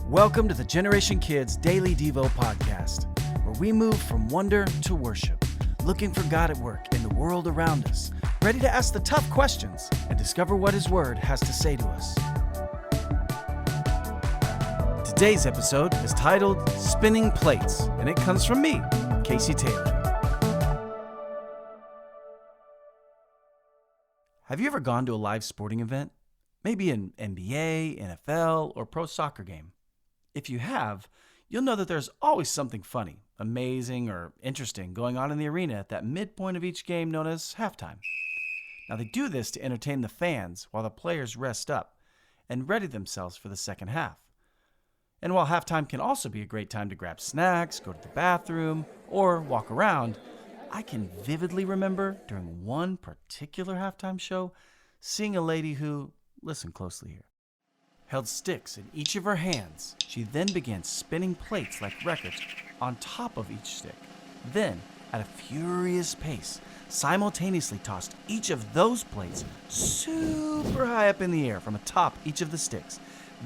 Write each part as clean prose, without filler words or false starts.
Welcome to the Generation Kids Daily Devo podcast, where we move from wonder to worship, looking for God at work in the world around us, ready to ask the tough questions and discover what His Word has to say to us. Today's episode is titled Spinning Plates, and it comes from me, Casey Taylor. Have you ever gone to a live sporting event? Maybe an NBA, NFL, or pro soccer game. If you have, you'll know that there's always something funny, amazing, or interesting going on in the arena at that midpoint of each game known as halftime. Now they do this to entertain the fans while the players rest up and ready themselves for the second half. And while halftime can also be a great time to grab snacks, go to the bathroom, or walk around, I can vividly remember during one particular halftime show seeing a lady who, listen closely here, held sticks in each of her hands. She then began spinning plates like records on top of each stick. Then, at a furious pace, simultaneously tossed each of those plates super high up in the air from atop each of the sticks.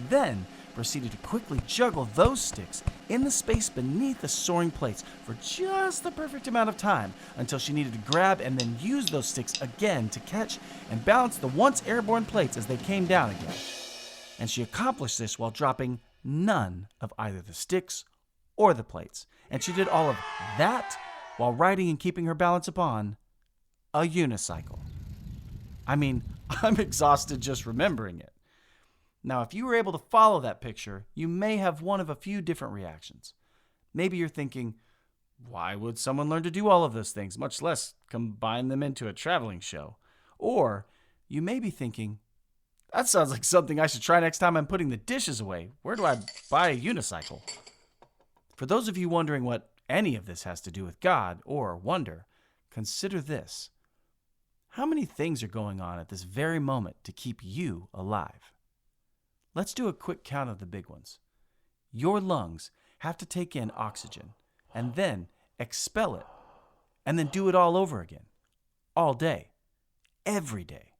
Then proceeded to quickly juggle those sticks in the space beneath the soaring plates for just the perfect amount of time until she needed to grab and then use those sticks again to catch and balance the once airborne plates as they came down again. And she accomplished this while dropping none of either the sticks or the plates. And she did all of that while riding and keeping her balance upon a unicycle. I mean, I'm exhausted just remembering it. Now, if you were able to follow that picture, you may have one of a few different reactions. Maybe you're thinking, why would someone learn to do all of those things, much less combine them into a traveling show? Or you may be thinking, that sounds like something I should try next time I'm putting the dishes away. Where do I buy a unicycle? For those of you wondering what any of this has to do with God or wonder, consider this. How many things are going on at this very moment to keep you alive? Let's do a quick count of the big ones. Your lungs have to take in oxygen and then expel it and then do it all over again. All day. Every day.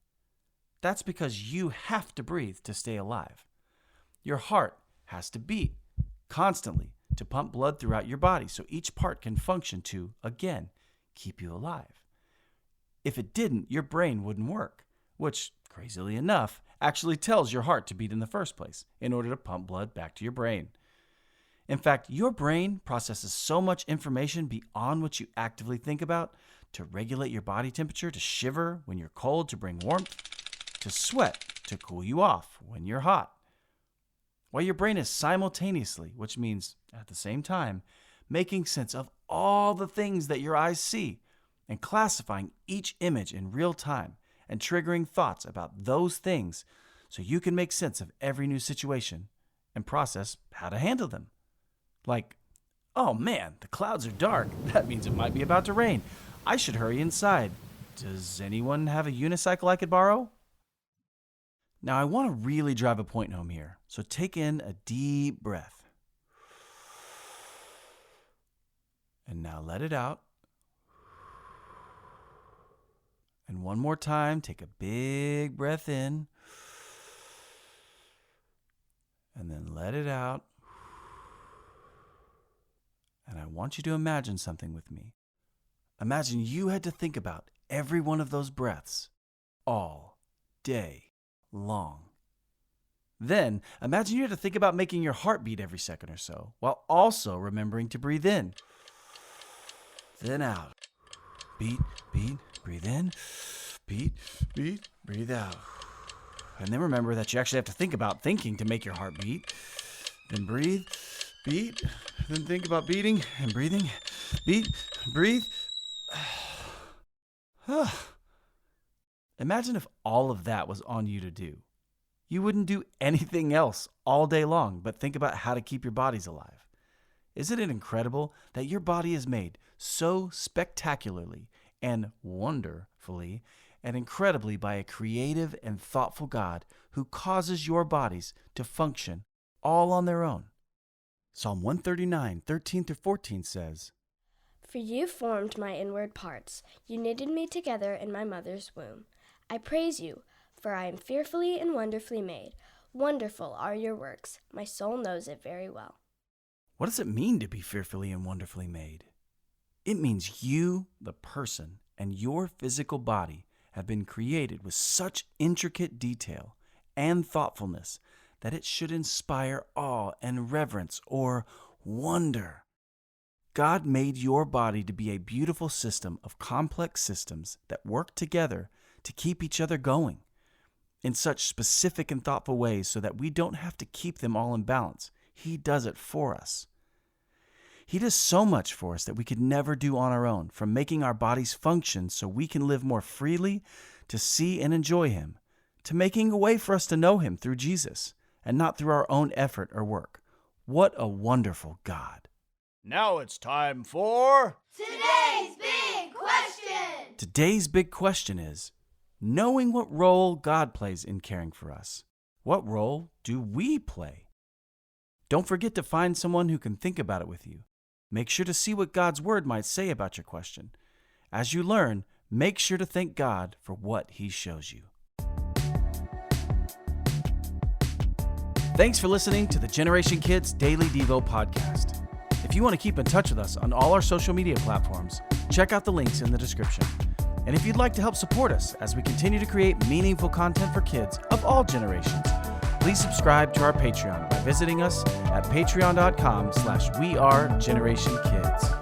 That's because you have to breathe to stay alive. Your heart has to beat constantly to pump blood throughout your body so each part can function to, again, keep you alive. If it didn't, your brain wouldn't work, which, crazily enough, actually tells your heart to beat in the first place in order to pump blood back to your brain. In fact, your brain processes so much information beyond what you actively think about to regulate your body temperature, to shiver when you're cold, to bring warmth, to sweat, to cool you off when you're hot. While your brain is simultaneously, which means at the same time, making sense of all the things that your eyes see and classifying each image in real time and triggering thoughts about those things so you can make sense of every new situation and process how to handle them. Like, oh man, the clouds are dark. That means it might be about to rain. I should hurry inside. Does anyone have a unicycle I could borrow? Now, I want to really drive a point home here, so take in a deep breath. And now let it out. And one more time, take a big breath in. And then let it out. And I want you to imagine something with me. Imagine you had to think about every one of those breaths all day long. Then, imagine you had to think about making your heart beat every second or so, while also remembering to breathe in. Then out. Beat, beat, breathe in. Beat, beat, breathe out. And then remember that you actually have to think about thinking to make your heart beat. Then breathe, beat, then think about beating and breathing. Beat, breathe. Imagine if all of that was on you to do. You wouldn't do anything else all day long but think about how to keep your bodies alive. Isn't it incredible that your body is made so spectacularly and wonderfully and incredibly by a creative and thoughtful God who causes your bodies to function all on their own? Psalm 139, 13-14 says, For you formed my inward parts. You knitted me together in my mother's womb. I praise you, for I am fearfully and wonderfully made. Wonderful are your works. My soul knows it very well. What does it mean to be fearfully and wonderfully made? It means you, the person, and your physical body have been created with such intricate detail and thoughtfulness that it should inspire awe and reverence or wonder. God made your body to be a beautiful system of complex systems that work together to keep each other going in such specific and thoughtful ways so that we don't have to keep them all in balance. He does it for us. He does so much for us that we could never do on our own, from making our bodies function so we can live more freely to see and enjoy Him, to making a way for us to know Him through Jesus and not through our own effort or work. What a wonderful God. Now it's time for Today's Big Question! Today's big question is, knowing what role God plays in caring for us, what role do we play? Don't forget to find someone who can think about it with you. Make sure to see what God's Word might say about your question. As you learn, make sure to thank God for what He shows you. Thanks for listening to the Generation Kids Daily Devo podcast. If you want to keep in touch with us on all our social media platforms, check out the links in the description. And if you'd like to help support us as we continue to create meaningful content for kids of all generations, please subscribe to our Patreon by visiting us at patreon.com/wearegenerationkids.